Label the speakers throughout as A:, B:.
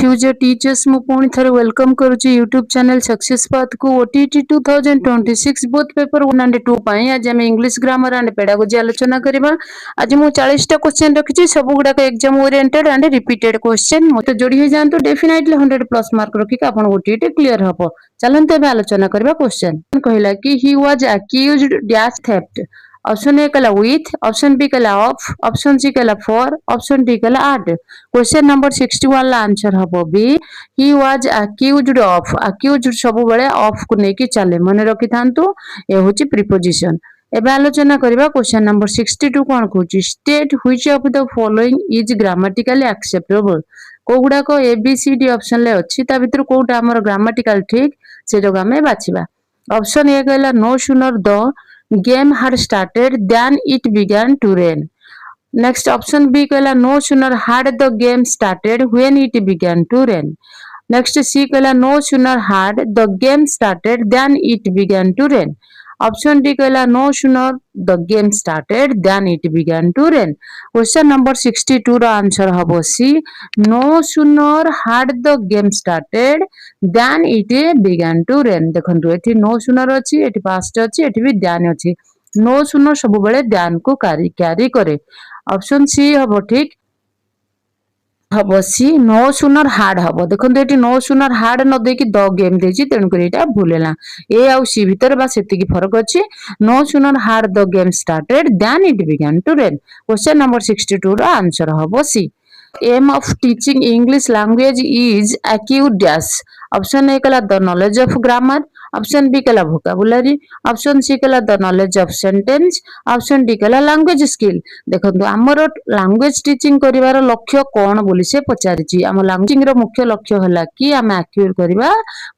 A: Future teachers मु पुणी थरे वेलकम करूची यूट्यूब चैनल सक्सेस पाथ को ओटीटी 2026 बोथ पेपर 1 and 2 पाई आज हम इंग्लिश ग्रामर एंड पेडागोजी आलोचना करबा। आज मु 40 टा क्वेश्चन रखिची सब गुडा का exam oriented and repeated question मते जोडी हो जानतो डेफिनेटली 100 प्लस मार्क रखी का अपन ओटीटी क्लियर हबो। चलंते बे आलोचना करबा। क्वेश्चन कहला कि he was accused dash theft. Option A कला विथ, ऑप्शन बी कला ऑफ, ऑप्शन सी कला फॉर, ऑप्शन डी कला एट। क्वेश्चन नंबर 61 ला आंसर हबो B he was accused of. Accused सब बेले ऑफ को नेकी चले मने रखि थांतु ए होची प्रीपोजिशन। एबे आलोचना करबा। क्वेश्चन नंबर 62 कोन कहूची state which of the following is grammatically acceptable. को गुडा को A B C D option ले अछि ता भीतर कोटा हमर ग्रामेटिकल ठीक सेजो हमें बाछिबा। ऑप्शन ए कहला no sooner the game had started than it began to rain. Next option B कहला no sooner had the game started when it began to rain. Next C कहला no sooner had the game started than it began to rain. Option D कहला no sooner the game started than it began to rain. Question number 62 रा answer हबो C no sooner had the game started than it began to rain। देखंतु एठी no sooner अछि, एठी past अछि, एठी भी than अछि। no sooner सब बेले than को कैरी करे। ऑप्शन सी हबो ठीक हबो सी नो सूनर हार्ड हबो। देखंतु एटी नो सूनर हार्ड न देकी द गेम देची तेनु करी एटा भूलेला। ए आउ सी भीतर बा सेतिकी फरक अछि। No sooner had the game started then it began to rain. Question number 62 रा आंसर हबो C. Aim of teaching English language is acute dash. Option A कला the knowledge of grammar, option B कला vocabulary, option C कला the knowledge of sentence, option D कला language skill. देखंतु हमर language teaching करिवार लक्ष्य कोन बोली से पचारिची। हम लैंग्वेजिंग रो मुख्य लक्ष्य हला कि हम एक्वायर करिवा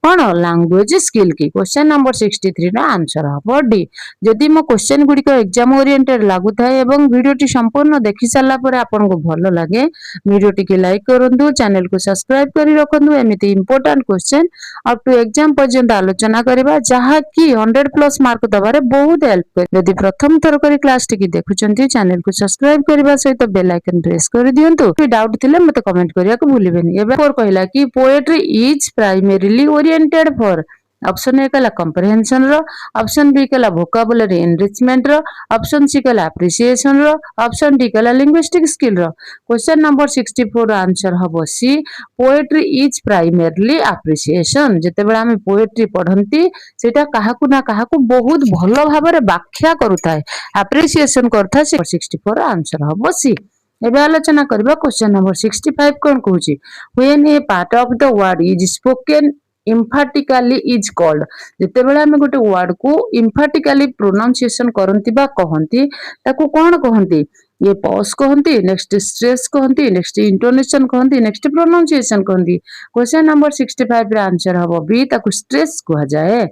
A: कोन लैंग्वेज स्किल की। क्वेश्चन नंबर 63 रा आंसर हबो डी। जदि मो क्वेश्चन गुडी को एग्जाम ओरिएंटेड लागु थाए एवं वीडियो टी संपूर्ण देखि साला परे आपन को भलो लागे वीडियो टी के लाइक करंतु, चैनल को सब्सक्राइब करि रखंतु। एमिति important question up to exam पर्यंत आलोचना करबा जहा कि 100 प्लस मार्क दबारे बहुत हेल्प करे। यदि प्रथम थर करी क्लास टी की देखुचंती चैनल को सब्सक्राइब करबा सहित बेल आइकन प्रेस कर दियंतु। कोई डाउट थिले मते कमेंट करिया को भूलिबेनी। एबे फोर कहला कि poetry is primarily oriented for. Option A कला कंप्रिहेंशन रो, ऑप्शन बी कला वोकैबुलरी एनरिचमेंट रो, ऑप्शन सी कला एप्रिसिएशन रो, ऑप्शन डी कला लिंग्विस्टिक स्किल रो। क्वेश्चन नंबर 64 आंसर हबो सी पोएट्री इज प्राइमरीली एप्रिसिएशन। जते बेला हम पोएट्री पढंती सेटा काहाकू ना काहाकू बहुत भलो भाबरे व्याख्या करूथाय, एप्रिसिएशन करथा। 64 आंसर हबो सी। एबे आलोचना करबा। क्वेश्चन नंबर 65 कोन कहूची when a part of the word is spoken emphatically is called। जते बेला हम गोटे वर्ड को emphatically प्रोनाउंसिएशन करंती बा कहंती ताकू कोन कहंती। ये पॉज कहंती, नेक्स्ट स्ट्रेस कहंती, नेक्स्ट इंटोनेशन कहंती, नेक्स्ट प्रोनाउंसिएशन कहंती। क्वेश्चन नंबर 65 रे आंसर हबो बी ताकू स्ट्रेस कहा जाए।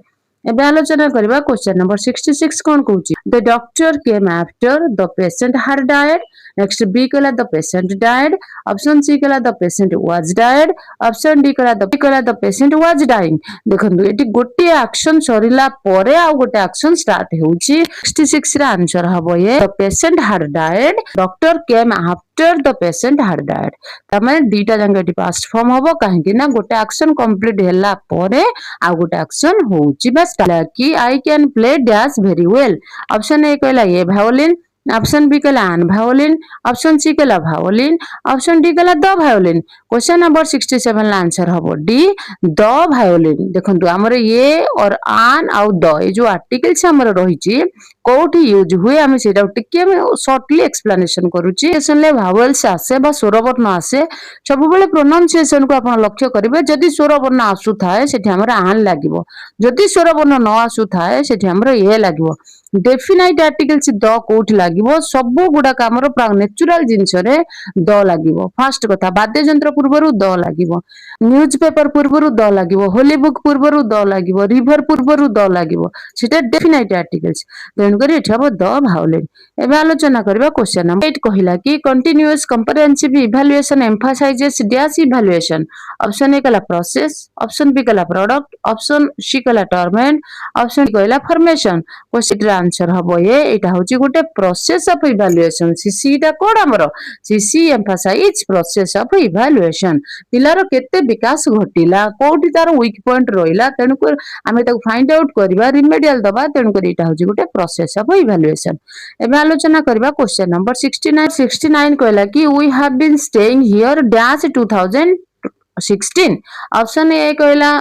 A: एबे आलोचना करबा। क्वेश्चन नंबर 66 कोन कहूची the doctor came after the patient had died. Next B कला the patient died, option C कला the patient was died, option D कला द पेशेंट वाज डाइंग। देखंतु एटी गोटे एक्शन सरिला परे आ गोटे एक्शन स्टार्ट होउची। 66 रे आंसर हबो ये the patient had died, doctor came after the patient had died. तमे दीटा जंग एटी पास्ट फॉर्म हबो काहेकि ना गोटे एक्शन कंप्लीट हैला परे आ गोटे एक्शन होउची। बस कि I can play dash very well. Option A कहला ये वायोलिन, ऑप्शन बी कला एन वायोलिन, ऑप्शन सी कला वायोलिन, ऑप्शन डी कला द वायोलिन। क्वेश्चन नंबर 67 ला आंसर हबो डी द वायोलिन। देखंतु हमर ये और आन आउ द ए जो आर्टिकल्स हमर रहिची कोठी यूज हुए हम सेटा टिके हम शॉर्टली एक्सप्लेनेशन करूची। एसन ले वावल्स आसे बा स्वर वर्ण आसे सब बेले प्रोनाउंसिएशन को आपण लक्ष्य करिवे। जदि स्वर वर्ण आसु थाए सेठी हमर आन लागिवो, जदि स्वर वर्ण न आसु थाए सेठी हमर ए लागिवो। डेफिनाइट आर्टिकल्स द कोठी लागिवो सब गुडा हमर नेचुरल जिंस रे द लागिवो। फर्स्ट कथा वाद्य यंत्र पूर्वरु द लागिवो, न्यूज पेपर पूर्वरु द लागिवो, होली बुक पूर्वरु द लागिवो, रिवर पूर्वरु द लागिवो। सेटा डेफिनाइट आर्टिकल्स तेन करी एठा द वायोलिन। एबे आलोचना करबा। क्वेश्चन नंबर 8 कहिला कि continuous comprehensive evaluation emphasises dash evaluation. Option A कला प्रोसेस, ऑप्शन बी कला प्रोडक्ट, ऑप्शन सी कला टर्म एंड, ऑप्शन डी कला फॉर्मेशन। क्वेश्चन आंसर हबो ये एटा होची गोटे प्रोसेस ऑफ इवैल्यूएशन सीसी टा कोड हमरो CC emphasise process of evaluation पिलार केते विकास घटिला कोठी तार वीक पॉइंट रोइला तेनु को आमे ताको फाइंड आउट करबा रिमेडियल दबा तेनु को एटा होची गोटे प्रोसेस ऑफ इवैल्यूएशन एबे आलोचना करबा क्वेश्चन नंबर 69 कहला कि we have been staying here dash 2016 option A कहला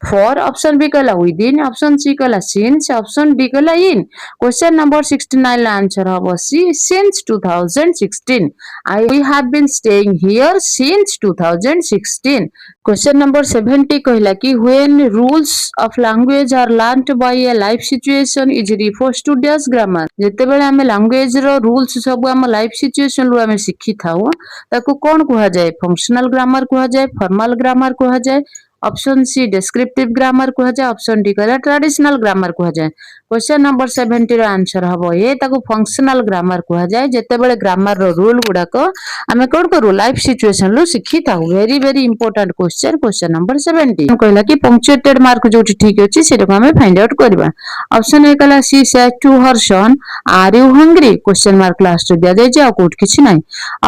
A: for option B कहला within option C कहला since option D कहला in question number 69 ला आंसर हबो C since 2016 we have been staying here since 2016 question number 70 कहला कि when rules of language are learnt by a life situation is refers to dash grammar जते बेले हमें language रो rules सब हम life situation रो हमें सिखि थाओ ताको कोन कहआ जाय functional grammar कहआ जाय formal grammar कहआ जाय ऑप्शन सी डिस्क्रिप्टिव ग्रामर कहआ जाय ऑप्शन डी कहला ट्रेडिशनल ग्रामर कहआ जाय क्वेश्चन नंबर 70 रो आंसर हबो ए ताको फंक्शनल ग्रामर कहआ जाय जते बेले ग्रामर रो रूल गुडा को हमें कोड करू लाइफ सिचुएशन लो सिखि थाउ वेरी इंपोर्टेंट क्वेश्चन नंबर 70 कहला कि पंक्चुएटेड मार्क जोटी ठीक अछि सेटा को हमें फाइंड आउट करबा ऑप्शन ए कहला she said to her son are you hungry question mark last दिया जाय जे कोड किछि नै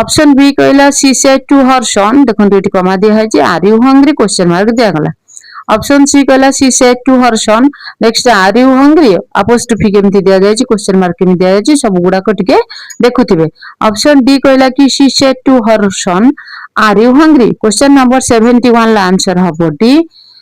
A: ऑप्शन बी कहला सी सेड टू हर सन देखन एटी कमा दिया है जे are you hungry question mark दिया गला ऑप्शन सी कहला she said to her son next are you hungry apostrophe केमति दिया जाय छी क्वेश्चन मार्क केमि दिया जाय छी सब गुडा को टिके देखुथिबे ऑप्शन डी कहला कि she said to her son are you hungry question number 71 ला आंसर हबो D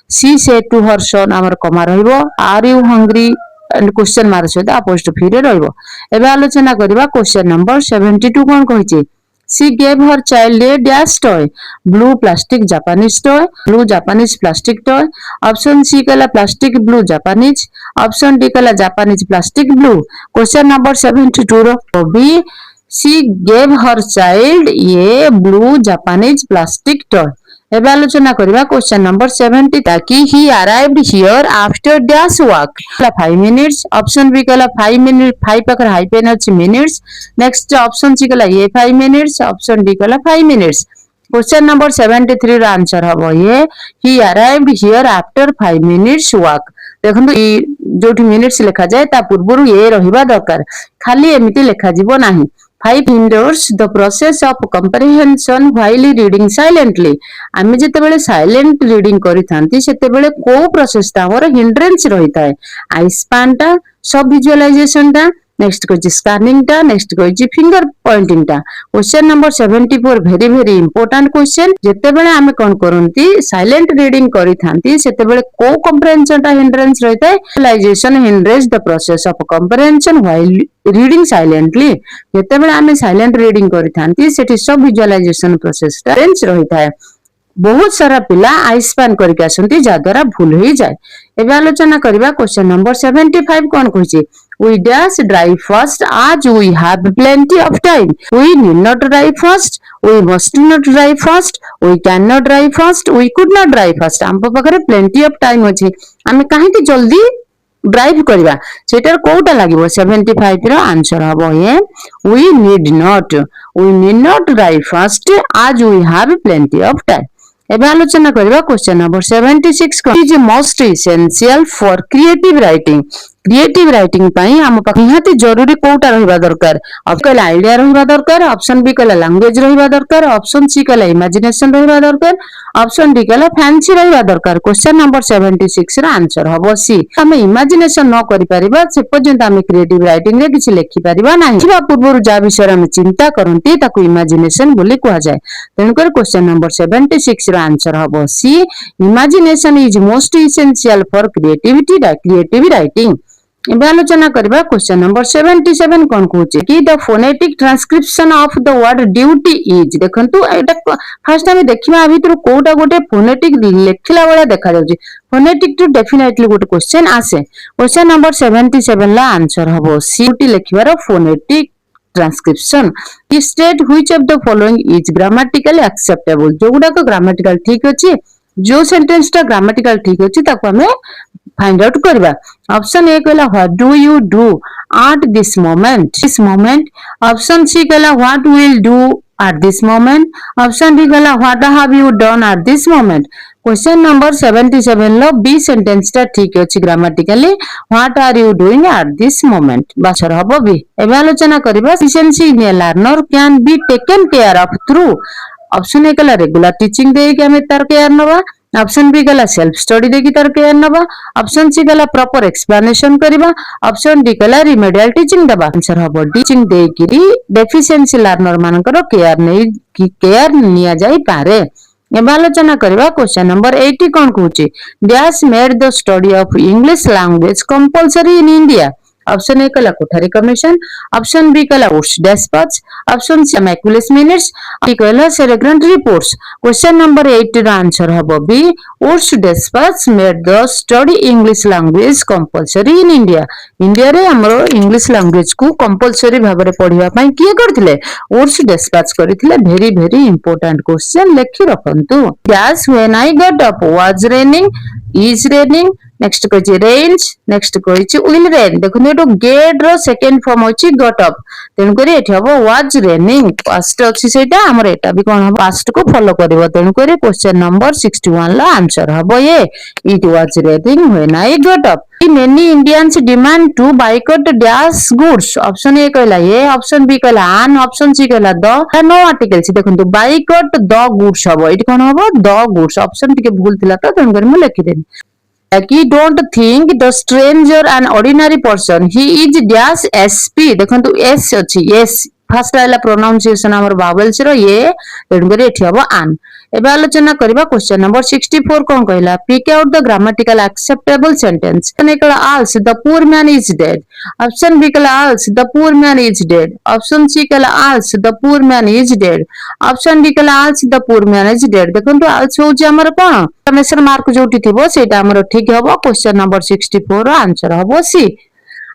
A: she said to her son हमर कमा रहइबो are you hungry and question mark सहित अपोस्ट्रोफी रे रहइबो एबे आलोचना करबा क्वेश्चन नंबर 72 कोन कहिछि She gave her child a dash toy. Blue plastic Japanese toy. Blue Japanese plastic toy. Option C कहला plastic blue Japanese. Option D कहला Japanese plastic blue. Question number 72 रो B. She gave her child a blue Japanese plastic toy. एबे आलोचना करबा question number 70 ताकि he arrived here after dash work 5 minutes option B कहला 5 minute 5 पकर hyphen अछि minutes next option C कहला ये 5 मिनिट्स ऑप्शन डी कहला 5 मिनिट्स क्वेश्चन नंबर 73 रो आंसर हबो ये he arrived here after 5 minutes work देखंतु जोठी मिनिट्स लिखा जाय ता पूर्वरु ये रहिबा दरकार खाली एमिति लिखा जीवो नाही 5 hinders the process of comprehension while reading silently आमे जते बेले साइलेंट रीडिंग करि थांती सेते बेले को प्रोसेस ता हमर हिंड्रेंस रही थाए आई स्पैन टा सब विजुअलाइजेशन टा नेक्स्ट कोची स्कैनिंग टा नेक्स्ट कोची फिंगर पॉइंटिंग टा question number 74 very important question जते बेले आमे कोन करंती साइलेंट रीडिंग करि थांती सेते बेले को कंप्रेहेंशन टा हिंड्रेंस रही थाए visualization hindrance the process of comprehension while reading silently जते बेले आमे साइलेंट रीडिंग करि थांती सेठी सब विजुअलाइजेशन प्रोसेस टा हिंड्रेंस रही थाए बहुत सारा पिला आई स्पैन करके आसंती जा द्वारा भूल हो जाए एबे आलोचना करबा क्वेश्चन नंबर 75 कोन कहिछि we dash drive first as we have plenty of time we need not drive first we must not drive first we cannot drive first we could not drive first हम पाखरे plenty of time अछि हम काहे कि जल्दी drive करबा shutter Kota लागिवो 75 रो answer हबो ये we need not drive first as we have plenty of time एबे आलोचना करबा क्वेश्चन नंबर 76 को is most essential for creative writing पई हम निहाती जरूरी कोटा रहबा दरकार अब कहला आईडिया रहबा दरकार ऑप्शन बी कहला लैंग्वेज रहबा दरकार ऑप्शन सी कहला इमेजिनेशन रहबा दरकार ऑप्शन डी कहला फैंसी रहबा दरकार क्वेश्चन नंबर 76 रो आंसर हबो सी हम इमेजिनेशन न करि परिबा से पर्यंत हम क्रिएटिव राइटिंग रे किछि लिखि परिबा नाही छिबा पूर्वरु जा विषय हम चिंता करंती ताकू इमेजिनेशन बोली कहआ जाय तेन कर क्वेश्चन नंबर 76 रो आंसर हबो C imagination is most essential for creative writing एबे आलोचना करबा क्वेश्चन नंबर 77 कोन कहूचे कि the phonetic transcription of the word duty is देखंतु एटा फर्स्ट हम देखिबा भीतर कोटा गोटे फोनेटिक लेखिला वाला देखा जाउची फोनेटिक टू डेफिनेटली गोटे क्वेश्चन आसे क्वेश्चन नंबर 77 ला आंसर हबो सी टी लेखिबार फोनेटिक ट्रांसक्रिप्शन की state which of the following is grammatically acceptable जोगुडा को ग्रामेटिकल ठीक अछि जो सेंटेंस टा ग्रामेटिकल ठीक अछि ताको हमें फाइंड आउट करबा ऑप्शन ए कहला what do you do at this moment option C कहला what will do at this moment. Option D gala what have you done at this moment. Question number 77 low B sentence टा ठीक अछि grammatically. What are you doing at this moment? बाचर हबो B. एबे आलोचना करिबा efficiency in a learner can be taken care of through. Option A कला regular teaching दे के हमें तार केयर नबा. ऑप्शन बी गला सेल्फ स्टडी देखी तार केयर नबा. ऑप्शन सी गला प्रॉपर एक्सप्लेनेशन करिबा. ऑप्शन डी गला रिमेडियल टीचिंग दबा. आंसर हबो टीचिंग दे की डेफिशिएंसी लर्नर मानकर केयर निया जाई पारे. एबे आलोचना करिबा क्वेश्चन नंबर 80 कोन कहूची dash made the study of English language compulsory in India. Option A कला कोठारी कमीशन. ऑप्शन बी कला Wood's despatch. Option C Macaulay's minutes. D कला सेरेग्रेंट रिपोर्ट्स. क्वेश्चन नंबर 80 रा आंसर हबो B Wood's despatch made the study English language compulsory in India. India रे हमरो English language को compulsory भाबरे पढिबा पई किए करथिले उर्स डिस्पैच करथिले. वेरी वेरी इंपोर्टेंट क्वेश्चन लेखि रखंतु. Dash when I got up was raining is raining. Next कहिछि रेन्स. नेक्स्ट कहिछि विल रेन. देखो एटो गेट रो सेकंड फॉर्म होछि गॉट अप. तेनु करी एठी हबो वाज रेनिंग. पास्ट अछि सेटा हमर एटा भी कोन हबो पास्ट को फॉलो करबो. तेनु करी क्वेश्चन नंबर 61 ला आंसर हबो ये it was raining when I got up. Many Indians demand to boycott dash goods. Option A कहला ये. ऑप्शन बी कहला आन. ऑप्शन सी कहला द. नो आर्टिकल सी देखंतु boycott द गुड्स हबो. एठी कोन हबो द गुड्स. ऑप्शन टिके भूल थिला त तेनु करी म लिखि देनी. He don't think the stranger an ordinary person. He is dash SP. देखंतु S अछि. S फर्स्ट आइला प्रोनाउंसिएशन हमर वावेल्स रो ये. तेनु करी एठी हबो आन. एबे आलोचना करिबा क्वेश्चन नंबर 64 कोन कहला pick out the grammatical acceptable sentence. नेकला alas the poor man is dead. Option B कला alas the poor man is dead. Option C कला alas the poor man is dead. Option D कला alas the poor man is dead. देखंतु alas होची हमर कोन exclamation mark जोटी थिबो सेटा हमर ठीक हबो. क्वेश्चन नंबर 64 रो आंसर हबो सी.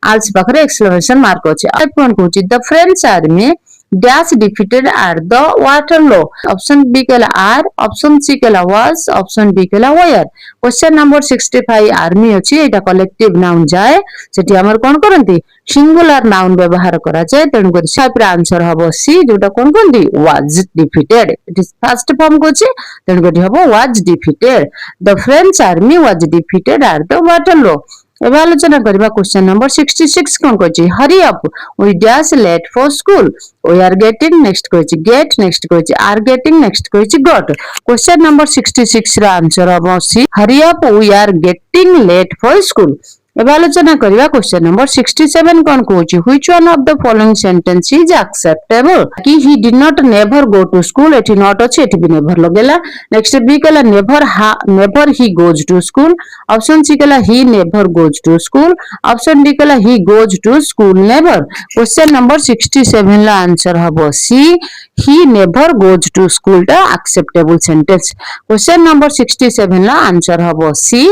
A: आल्स पाखरे एक्सक्लेमेशन मार्क अछि. आई पॉइंट कहूची the French army dash defeated at the Waterloo. Option B केला आर. ऑप्शन सी केला वाज. ऑप्शन डी केला वेयर. क्वेश्चन नंबर 65 आर्मी अछि. एटा कलेक्टिव नाउन जाय सेठी हमर कोन करंती सिंगुलर नाउन व्यवहार करा जाय. तेनु करी साइप रा आंसर हबो सी जोटा कोन कोंती was defeated. It is first form कोछि. तेनु करी हबो was defeated. The French army was defeated at the Waterloo. एबे आलोचना करिबा क्वेश्चन नंबर 66 कोन कहछि hurry up we dash late for school. We are getting. Next कहछि गेट. नेक्स्ट कहछि आर गेटिंग. नेक्स्ट कहछि गॉट. क्वेश्चन नंबर 66 रा answer हबो C hurry up we are getting late for school. एबे आलोचना करिबा क्वेश्चन नंबर 67 कोन कहछि which one of the following sentence is acceptable. कि he did not never go to school. एठी नॉट अछि. एठी भी नेवर लगेला. नेक्स्ट बी कला never he goes to school. Option C कला he never goes to school. Option D कला he goes to school never. Question number 67 ला answer हबो C he never goes to school टा acceptable sentence. Question number 67 ला answer हबो C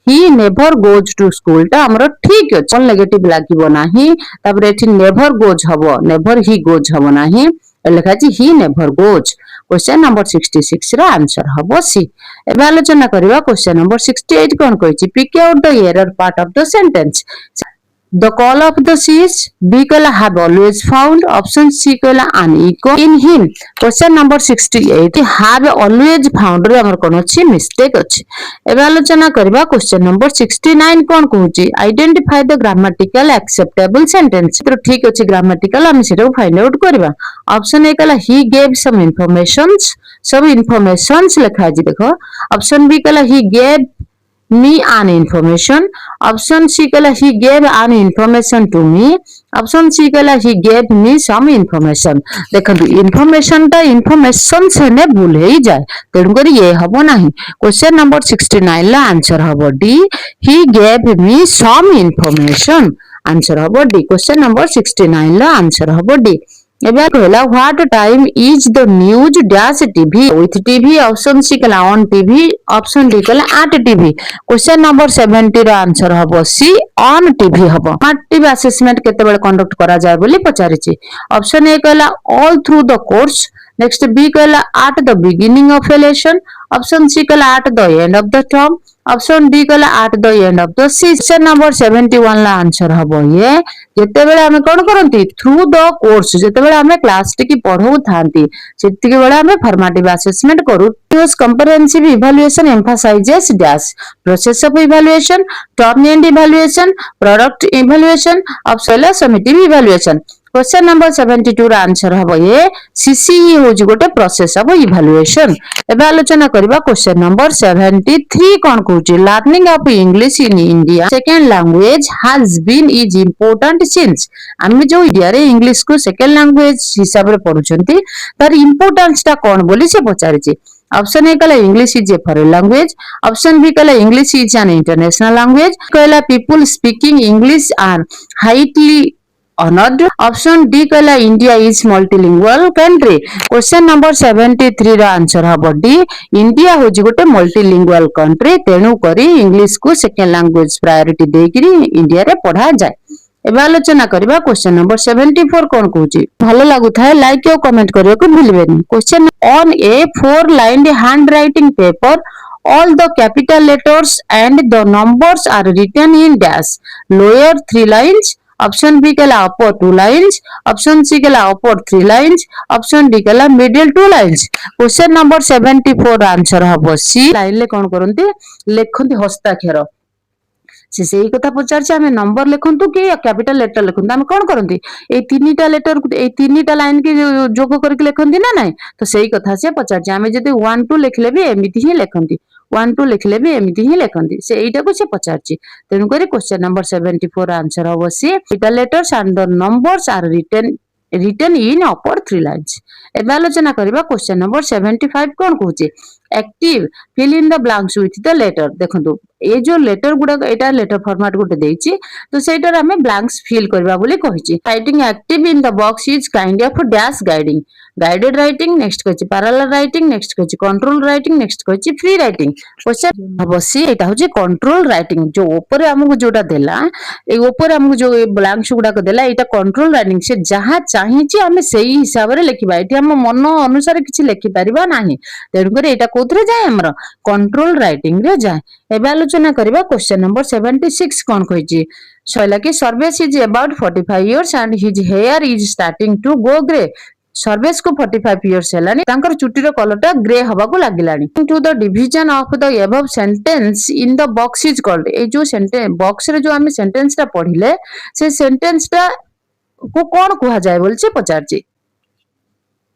A: he never goes to school टा हमरो ठीक अछि. कोन नेगेटिव लागिबो नाही. तापर एठी नेवर गोज हबो. नेवर ही गोज हबो नाही. लेखा अछि he never goes. Question number 66 रा आंसर हबो सी. एबे आलोचना करिबा क्वेश्चन नंबर 68 कोन कहछि pick out the error part of the sentence. The call of the seas. B kala have always found. Option C kala an echo in him. Question number 68 have always found रे हमर कोन अछि mistake अछि. एबे आलोचना करबा question number 69 कोन कहूची identify the grammatical acceptable sentence. तो ठीक अछि ग्रामेटिकल हम सेटा फाइंड आउट करबा. ऑप्शन ए कला ही गेव सम इंफॉर्मेशंस. सब इंफॉर्मेशंस लिखा अछि देखो. ऑप्शन बी कला he gave me an information. Option C kala he gave an information to me. Option C kala he gave me some information. देखंतु information ता information से ने भूल हे जाय. तेनु करी ये हबो नाही. क्वेश्चन नंबर 69 ला आंसर हबो D he gave me some information. Answer हबो डी. क्वेश्चन नंबर 69 ला आंसर हबो डी. एबे कहला what time is the news dash TV with TV. Option C कला ऑन टीवी. ऑप्शन डी कला एट टीवी. क्वेश्चन नंबर 70 रो answer हबो C on TV हबो. टीवी असेसमेंट केते बेले कंडक्ट करा जाय बोली पचारिछि. ऑप्शन ए कला all through the course. Next B कला at the beginning of a lesson. Option C कला at the end of the term. Option D कहला at the end of the सी। क्वेश्चन नंबर 71 ला answer हबो ये जेतेबेले हमें कोन करंती थ्रू द कोर्स जेतेबेले हमें क्लास टी की पढौ थांती सेतिके बेले हमें फॉर्मेटिव असेसमेंट करू। Use comprehensive evaluation emphasises dash process of evaluation, term and evaluation, product evaluation, option summative evaluation. Question number 72 रा आंसर हबो ये सीसीई होज गोटे प्रोसेस ऑफ इवैल्यूएशन। एबे आलोचना करबा क्वेश्चन नंबर 73 कोन कहूची learning of English in India second language has been is important since. आमे जो इंडिया रे इंग्लिश को सेकंड लैंग्वेज हिसाब रे पढुचंती तार इंपोर्टेंस ता कोन बोली से पचारिची। ऑप्शन ए कहला English is a foreign language, option B कहला English is an international language, कहला people speaking English are highly honored, option D कहला India is multilingual country. Question number 73 रा आंसर हबो डी इंडिया होजी गोटे multilingual country तेनु करी English को second language priority देकरी India रे पढ़ा जाय। एबे आलोचना करबा क्वेश्चन नंबर 74 कोन कहूची भलो लागु थाए लाइक और कमेंट करियो को भूलबेनी। Question on a 4 lined handwriting paper all the capital letters and the numbers are written in dash lower 3 lines, option B कहला अपर 2 लाइन्स, ऑप्शन सी कहला अपर 3 लाइन्स, ऑप्शन डी कहला middle 2 lines. Question number 74 answer हबो C line ले कोन करंती लेखंती हस्ताक्षर से सही कथा पचारछे आमे नंबर लिखंतु कि कैपिटल लेटर लिखंतु आमे कोन करंती ए तीनटा लेटर ए तीनटा लाइन के जोग करके लिखंती ना नाही तो सही कथा से पचारछे आमे जदि 1 2 लिखले भी एमिति ही लिखंती 1 2 लिखले भी एमिति ही लिखंती से एटा को से पचारछी तेनु करी क्वेश्चन नंबर 74 आंसर हबो C capital letters and the numbers are written in upper 3 lines। एबे आलोचना करबा क्वेश्चन नंबर 75 कोन कहूची active fill in the blanks with the letter. देखंतु ए जो लेटर गुडा एटा लेटर फॉर्मेट गुटे देछि तो सेटर हमें ब्लैंक्स फिल करबा बोली कहिछि। Writing active in the box is kind of dash guiding guided writing next कहिछि पैरेलल राइटिंग नेक्स्ट कहिछि कंट्रोल राइटिंग नेक्स्ट कहिछि फ्री राइटिंग। क्वेश्चन अवश्य एटा होछि कंट्रोल राइटिंग जो ऊपर हमहु जोटा देला ए ऊपर हमहु जो ब्लैंक्स गुडा को देला एटा कंट्रोल राइटिंग से जहां चाहिछि हमें सही हिसाब रे लिखिबा एठी हम मन अनुसार किछि लिखि परिबा नाही तेनु करे एटा कोथरे जाय हमर कंट्रोल राइटिंग रे जाय। एबे आलोचना करबा क्वेश्चन नंबर 76 कोन कहिछि सयला कि Sarvesh is about 45 years and his hair is starting to go grey. Sarvesh को 45 इयर्स हेलानी तांकर चुटीर कलरटा ग्रे हबा को लागिलानी। To the division of the above sentence in the box is called a जो सेंटेंस बॉक्स रे जो हम सेंटेंस ता पढिले से सेंटेंस ता को कोन कहा जाय बोल से पचारछि।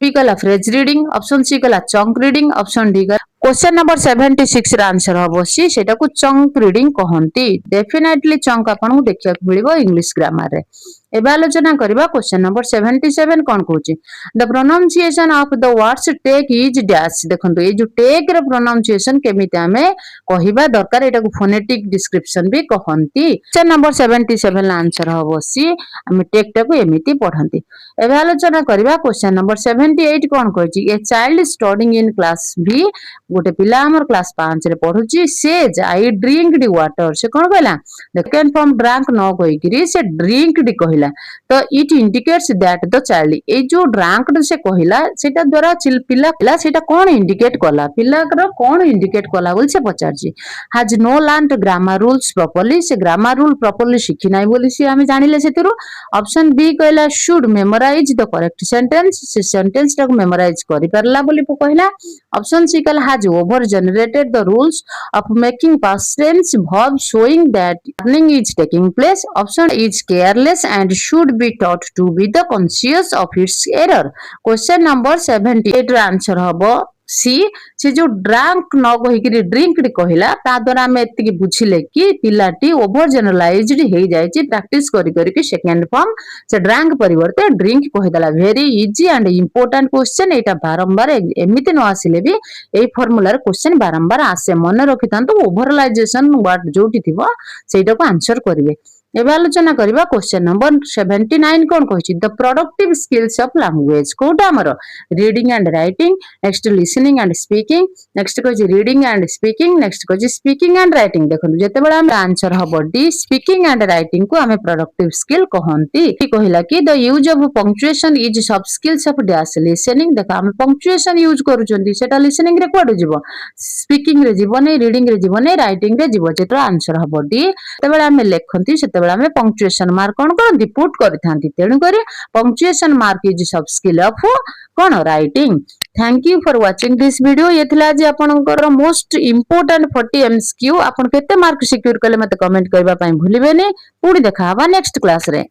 A: बी कहला फ्रेज रीडिंग, ऑप्शन सी कहला chunk reading, option D question number 76 रा आंसर हबो सी सेटा को चंक रीडिंग कहंती। डेफिनेटली चंक आपन को देखिया मिलिबो इंग्लिश ग्रामर रे। एबे आलोचना करबा क्वेश्चन नंबर 77 कोन कहूची the pronunciation of the words take is dash. देखंतु ए जो टेक रे प्रोनाउंसिएशन केमिति हमें कहिबा दरकार एटा को फोनेटिक डिस्क्रिप्शन भी कहंती। क्वेश्चन नंबर 77 ला आंसर हबो सी हमें टेक टा को एमिति पढंती। एबे आलोचना करबा क्वेश्चन नंबर 78 कोन कहूची a child studying in class V गोटे पिला हमर क्लास 5 रे पढुची says I drinked water से कोन कहला द कैन फॉर्म ड्रंक न कहिकरी से ड्रिंक डी कहला तो it indicates that the child ए जो ड्रंक से कहला सेटा द्वारा पिला पिला सेटा कोन इंडिकेट कला पिला कर कोन इंडिकेट कला बोल से पचारची has no learned grammar rules properly से ग्रामर रूल प्रॉपर्ली शिखि नाही बोली से हम जानिले सेतिरो। ऑप्शन बी कहला should memorize the correct sentence से सेंटेंस टा को मेमोराइज करि परला बोली कहला। ऑप्शन सी कहला has over generated the rules of making past tense verb showing that learning is taking place. Option is careless and should be taught to be the conscious of its error। Question number 78 answer हबो सी से जो drunk न कहिकरी drink कहला ता द्वारा हम एति बुझिले कि पिलाटी ओवर जनरलाइज्ड हे जाय छि प्रैक्टिस करि करि कि सेकंड फॉर्म से ड्रंक परिवर्ते ड्रिंक कहिदला। Very easy and important question एटा बारंबार एमिति न आसिले भी ए फार्मूला क्वेश्चन बारंबार आसे मन रखितांतो ओवरलाइजेशन वर्ड जोटी थिबो सेटा को आंसर करिवे। एबे आलोचना करिबा क्वेश्चन नंबर 79 कोन कहछि the productive skills of language कोटा हमर reading and writing next listening and speaking next कहछि रीडिंग एंड स्पीकिंग नेक्स्ट कहछि स्पीकिंग एंड राइटिंग देखनु जते बेला हम आंसर हबो डी स्पीकिंग एंड राइटिंग को हमें प्रोडक्टिव स्किल कहंती की कहिला कि the use of punctuation is सब स्किल्स ऑफ डैश लिसनिंग देखा हम पंक्चुएशन यूज करूचंती सेटा लिसनिंग रे कोड जीवो स्पीकिंग रे जीवो नै रीडिंग रे जीवो नै राइटिंग रे जीवो जेतो आंसर हबो डी तेबेला हमें लेखंती सेतेबेला हमें पंक्चुएशन मार्क कोन करंती पुट करथांती तेनु करे पंक्चुएशन मार्क इज सब skill of cone writing. Thank you for watching this video ये थिला जे आपनकर मोस्ट इंपोर्टेंट 40 एमसीक्यू आपन केते मार्क सिक्योर कले मते कमेंट करबा पई भूलिबेनी पुडी देखा हबा नेक्स्ट क्लास रे।